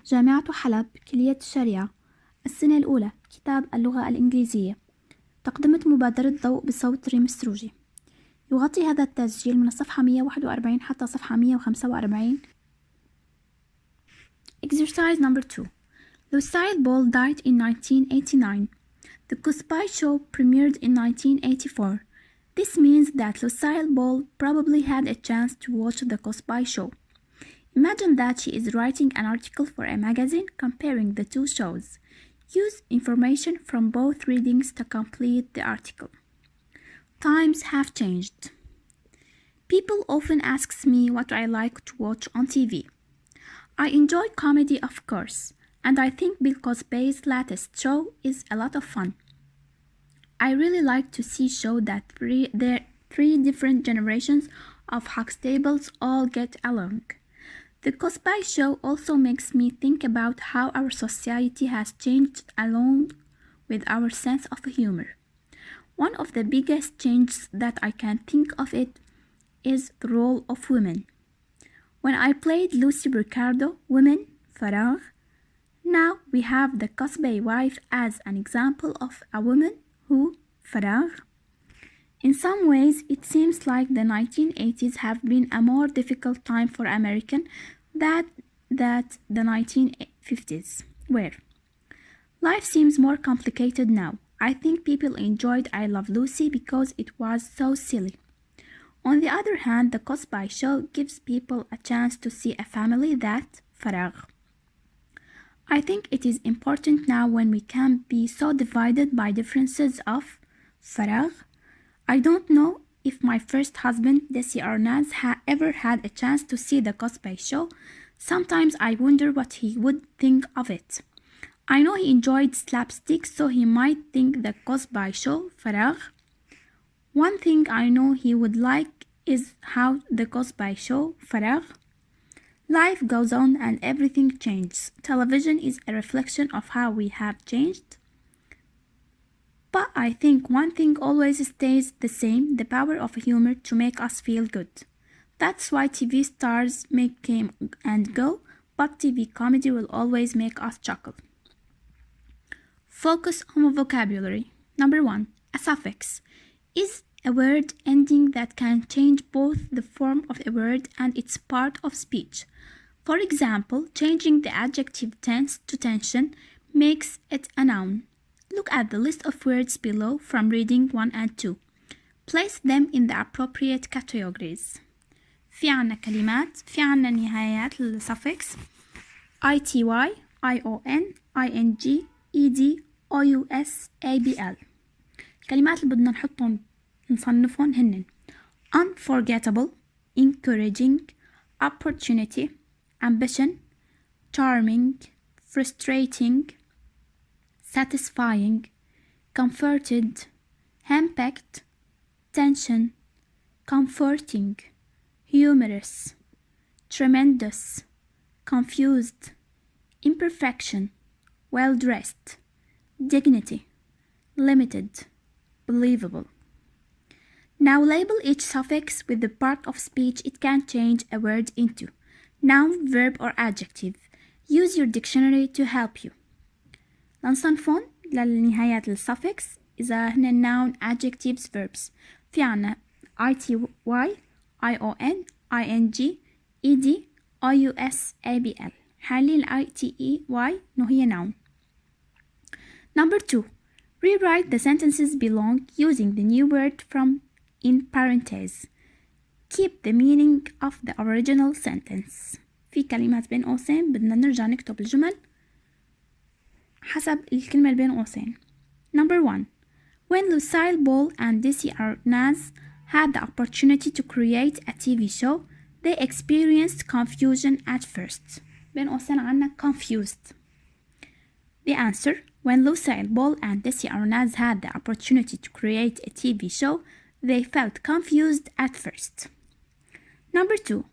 جامعة حلب، كلية الشريعة، السنة الأولى، كتاب اللغة الإنكليزية. تقدمت مبادرة ضوء بصوت ريم سروجي. يغطي هذا التسجيل من الصفحة 141 حتى صفحة 145. Exercise number 2. Lucille Ball died in 1989. The Cosby Show premiered in 1984. This means that Lucille Ball probably had a chance to watch the Cosby Show. Imagine that she is writing an article for a magazine comparing the two shows. Use information from both readings to complete the article. Times have changed. People often ask me what I like to watch on TV. I enjoy comedy, of course, and I think Bill Cosby's latest show is a lot of fun. I really like to see shows that three different generations of Huxtables all get along. The Cosby Show also makes me think about how our society has changed along with our sense of humor. One of the biggest changes that I can think of it is the role of women. When I played Lucy Ricardo, women, فراغ. Now we have the Cosby wife as an example of a woman who, فراغ. In some ways, it seems like the 1980s have been a more difficult time for Americans than the 1950s were. Life seems more complicated now. I think people enjoyed I Love Lucy because it was so silly. On the other hand, the Cosby Show gives people a chance to see a family that, فراغ. I think it is important now when we can be so divided by differences of فراغ. I don't know if my first husband, Desi Arnaz, ever had a chance to see the Cosby Show. Sometimes I wonder what he would think of it. I know he enjoyed slapstick, so he might think the Cosby Show فراغ. One thing I know he would like is how the Cosby Show فراغ. Life goes on and everything changes. Television is a reflection of how we have changed. But I think one thing always stays the same, the power of humor to make us feel good. That's why TV stars may come and go, but TV comedy will always make us chuckle. Focus on vocabulary. Number 1. A suffix is a word ending that can change both the form of a word and its part of speech. For example, changing the adjective tense to tension makes it a noun. Look at the list of words below from reading 1 and 2. Place them in the appropriate categories. في عنا كلمات، في عنا نهايات الsuffix ity, ion, ing, ed, ous, abl. الكلمات اللي بدنا نصنفهم هن unforgettable, encouraging, opportunity, ambition, charming, frustrating, satisfying, comforted, hand-packed, tension, comforting, humorous, tremendous, confused, imperfection, well-dressed, dignity, limited, believable. Now label each suffix with the part of speech it can change a word into. Noun, verb or adjective. Use your dictionary to help you. لنصنفون للنهايات الsuffix إذا هن noun, adjectives, verbs. في عنا ity, ion, ing, ed, ous, abl. حالي ity إنه هي noun. Number 2. Rewrite the sentences below using the new word from in parentheses. Keep the meaning of the original sentence. في كلمات بين قوسين بدنا نرجع نكتب الجمل حسب الكلمة اللي بين قوسين. Number 1. When Lucille Ball and Desi Arnaz had the opportunity to create a TV show, they experienced confusion at first. بين قوسين عنا confused. The answer. When Lucille Ball and Desi Arnaz had the opportunity to create a TV show, they felt confused at first. Number 2.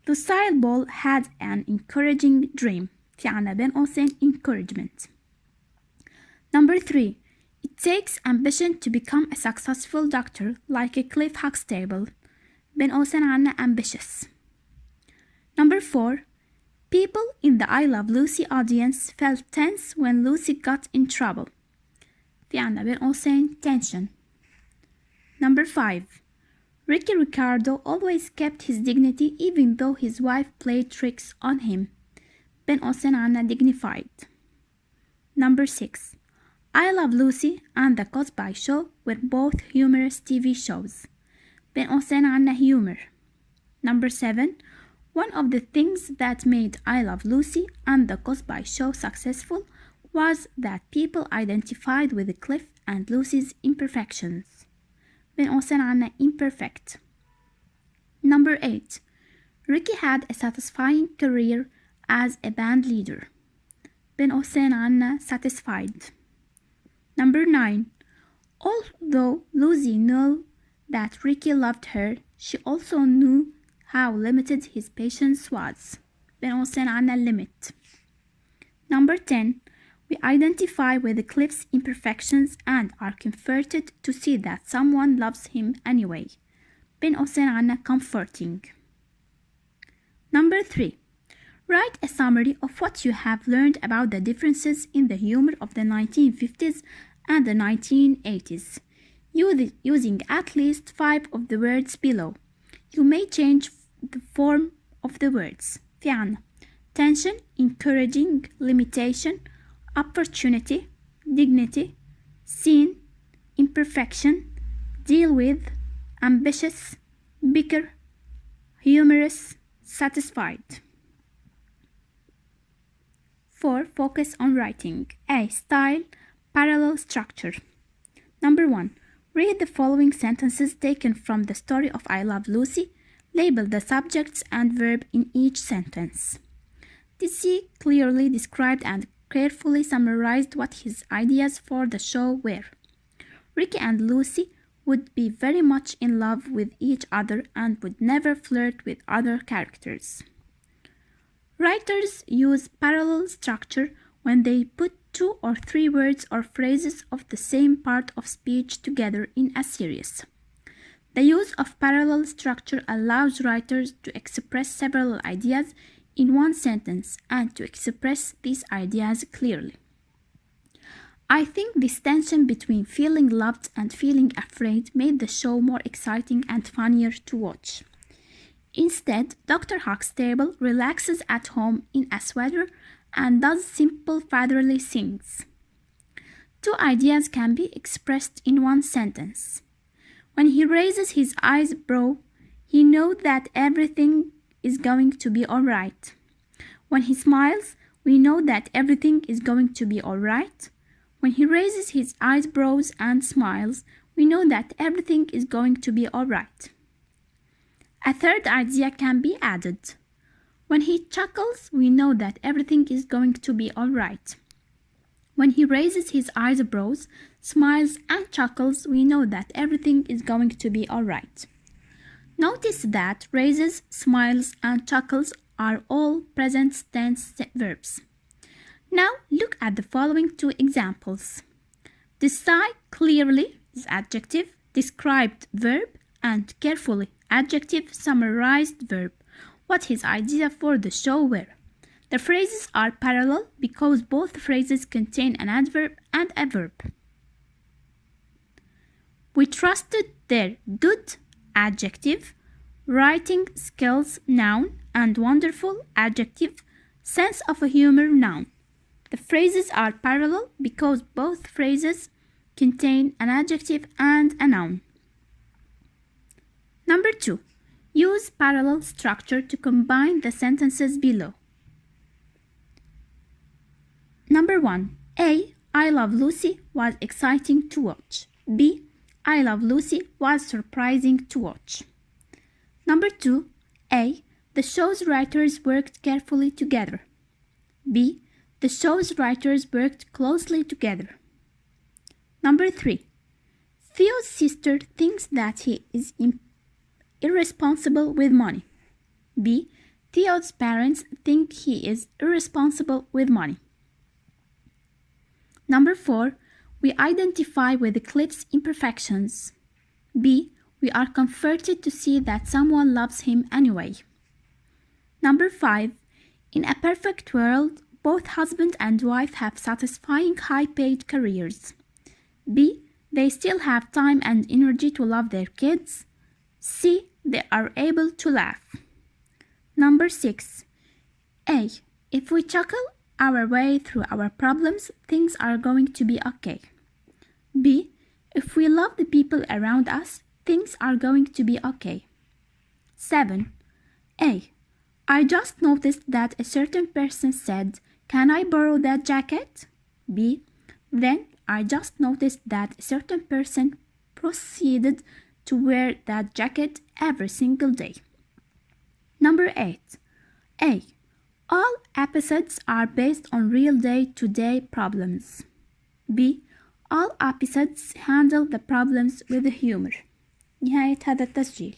Lucille Ball had an encouraging dream. في عنا بين قوسين encouragement. Number 3. It takes ambition to become a successful doctor like a Cliff Huxtable. بين قوسين عنا ambitious. Number 4. People in the I Love Lucy audience felt tense when Lucy got in trouble. في عنا بين قوسين tension. Number 5. Ricky Ricardo always kept his dignity even though his wife played tricks on him. بين قوسين عنا dignified. Number 6. I Love Lucy and The Cosby Show were both humorous TV shows. بين قوسين عنا humor. Number 7. One of the things that made I Love Lucy and The Cosby Show successful was that people identified with Cliff and Lucy's imperfections. بين قوسين عنا imperfect. Number 8. Ricky had a satisfying career as a band leader. بين قوسين عنا satisfied. Number 9. Although Lucy knew that Ricky loved her, she also knew how limited his patience was. بين قوسين عنا limit. Number 10. We identify with Cliff's imperfections and are comforted to see that someone loves him anyway. بين قوسين عنا comforting. Number 3. Write a summary of what you have learned about the differences in the humor of the 1950s and the 1980s, using at least 5 of the words below. You may change the form of the words. في عنا tension, encouraging, limitation, opportunity, dignity, scene, imperfection, deal with, ambitious, bicker, humorous, satisfied. 4. Focus on writing. A. Style, parallel structure. Number 1. Read the following sentences taken from the story of I Love Lucy. Label the subjects and verb in each sentence. DC clearly described and carefully summarized what his ideas for the show were. Ricky and Lucy would be very much in love with each other and would never flirt with other characters. Writers use parallel structure when they put 2 or 3 words or phrases of the same part of speech together in a series. The use of parallel structure allows writers to express several ideas in one sentence and to express these ideas clearly. I think this tension between feeling loved and feeling afraid made the show more exciting and funnier to watch. Instead, Dr. Huxtable relaxes at home in a sweater and does simple fatherly things. 2 ideas can be expressed in one sentence. When he raises his eyebrow, he knows that everything is going to be alright. When he smiles, we know that everything is going to be alright. When he raises his eyebrows and smiles, we know that everything is going to be alright. A 3rd idea can be added. When he chuckles, we know that everything is going to be alright. When he raises his eyebrows, smiles, and chuckles, we know that everything is going to be alright. Notice that raises, smiles, and chuckles are all present tense verbs. Now look at the following 2 examples. Decide clearly is adjective, described verb, and carefully adjective, summarized verb. What his idea for the show were. The phrases are parallel because both phrases contain an adverb and a verb. We trusted their good adjective, writing skills noun, and wonderful adjective, sense of humor noun. The phrases are parallel because both phrases contain an adjective and a noun. Number 2. Use parallel structure to combine the sentences below. Number 1. A. I Love Lucy was exciting to watch. B. I Love Lucy was surprising to watch. Number 2. A. The show's writers worked carefully together. B. The show's writers worked closely together. Number 3. Theo's sister thinks that he is irresponsible with money. B. Theo's parents think he is irresponsible with money. Number 4. We identify with Cliff's imperfections. B. We are comforted to see that someone loves him anyway. Number 5. In a perfect world, both husband and wife have satisfying high-paid careers. B. They still have time and energy to love their kids. C. They are able to laugh. Number 6. A. If we chuckle our way through our problems, things are going to be okay. B. If we love the people around us, things are going to be okay. 7. A. I just noticed that a certain person said, "Can I borrow that jacket?" B. Then I just noticed that a certain person proceeded to wear that jacket every single day. Number 8. A. All episodes are based on real day-to-day problems. B. All episodes handle the problems with humor. نهاية هذا التسجيل.